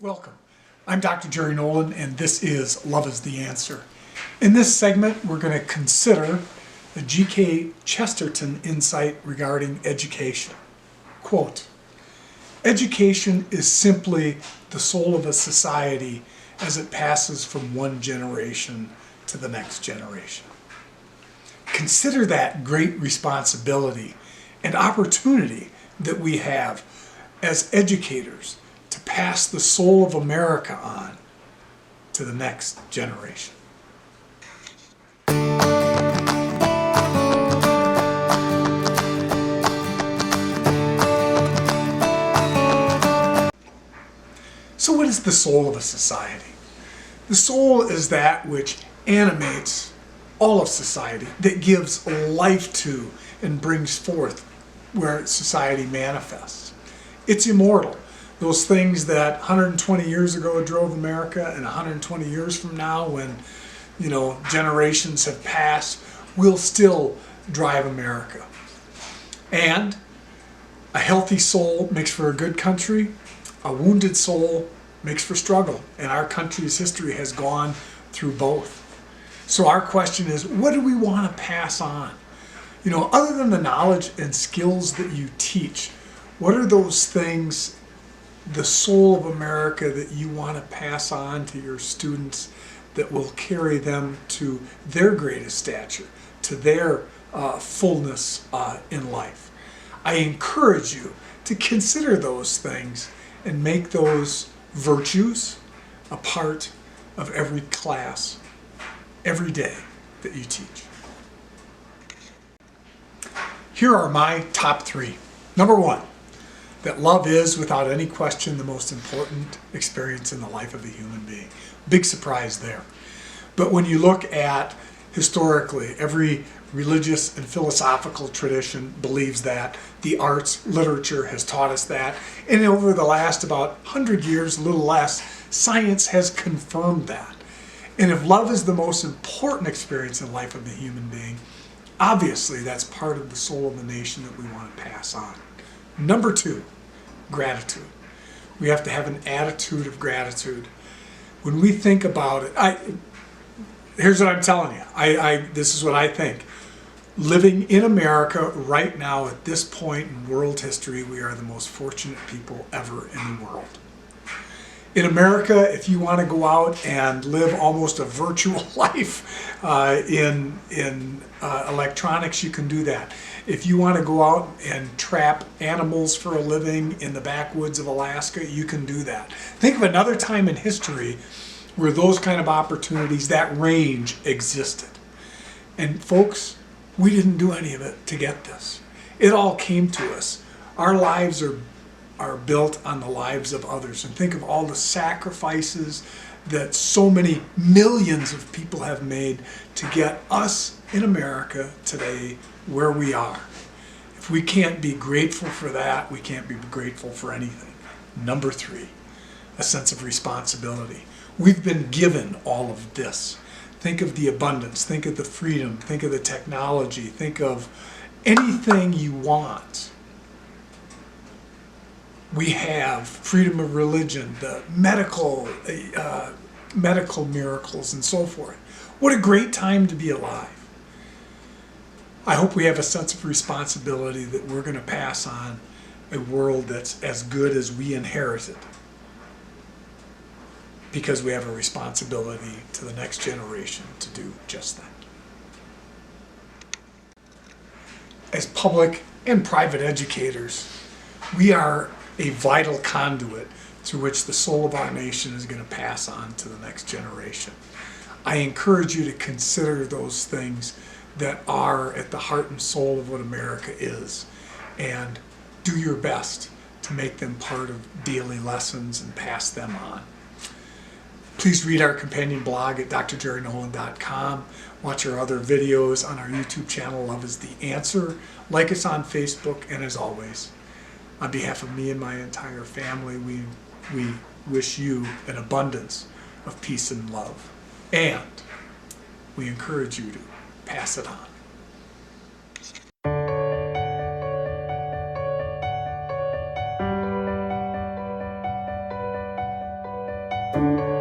Welcome. I'm Dr. Jerry Nolan, and this is Love is the Answer. In this segment, we're going to consider the G K Chesterton insight regarding education. Quote, "Education is simply the soul of a society as it passes from one generation to the next generation." Consider that great responsibility and opportunity that we have as educators to pass the soul of America on to the next generation. So what is the soul of a society? The soul is that which animates all of society, that gives life to and brings forth where society manifests. It's immortal. Those things that 120 years ago drove America, and 120 years from now, when generations have passed, will still drive America. And a healthy soul makes for a good country. A wounded soul makes for struggle, and our country's history has gone through both. So our question is, what do we want to pass on? Other than the knowledge and skills that you teach, what are those things, the soul of America, that you want to pass on to your students that will carry them to their greatest stature, to their fullness in life? I encourage you to consider those things and make those virtues a part of every class, every day that you teach. Here are my top three. Number one, that love is, without any question, the most important experience in the life of a human being. Big surprise there. But when you look at historically, every religious and philosophical tradition believes that. The arts, literature has taught us that. And over the last about 100 years, a little less, science has confirmed that. And if love is the most important experience in the life of the human being, obviously that's part of the soul of the nation that we want to pass on. Number two, gratitude. We have to have an attitude of gratitude. When we think about it, here's what I'm telling you. This is what I think. Living in America right now at this point in world history, we are the most fortunate people ever in the world. In America, if you want to go out and live almost a virtual life in electronics, you can do that. If you want to go out and trap animals for a living in the backwoods of Alaska, you can do that. Think of another time in history where those kind of opportunities, that range existed. And folks, we didn't do any of it to get this. It all came to us. Our lives are built on the lives of others. And think of all the sacrifices that so many millions of people have made to get us in America today where we are. If we can't be grateful for that, we can't be grateful for anything. Number three, a sense of responsibility. We've been given all of this. Think of the abundance, think of the freedom, think of the technology, think of anything you want. We have freedom of religion, the medical miracles, and so forth. What a great time to be alive. I hope we have a sense of responsibility that we're going to pass on a world that's as good as we inherited, because we have a responsibility to the next generation to do just that. As public and private educators, we are a vital conduit through which the soul of our nation is going to pass on to the next generation. I encourage you to consider those things that are at the heart and soul of what America is, and do your best to make them part of daily lessons and pass them on. Please read our companion blog at drjerrynolan.com. Watch our other videos on our YouTube channel, Love is the Answer. Like us on Facebook, and as always, on behalf of me and my entire family, we wish you an abundance of peace and love. And we encourage you to pass it on. you.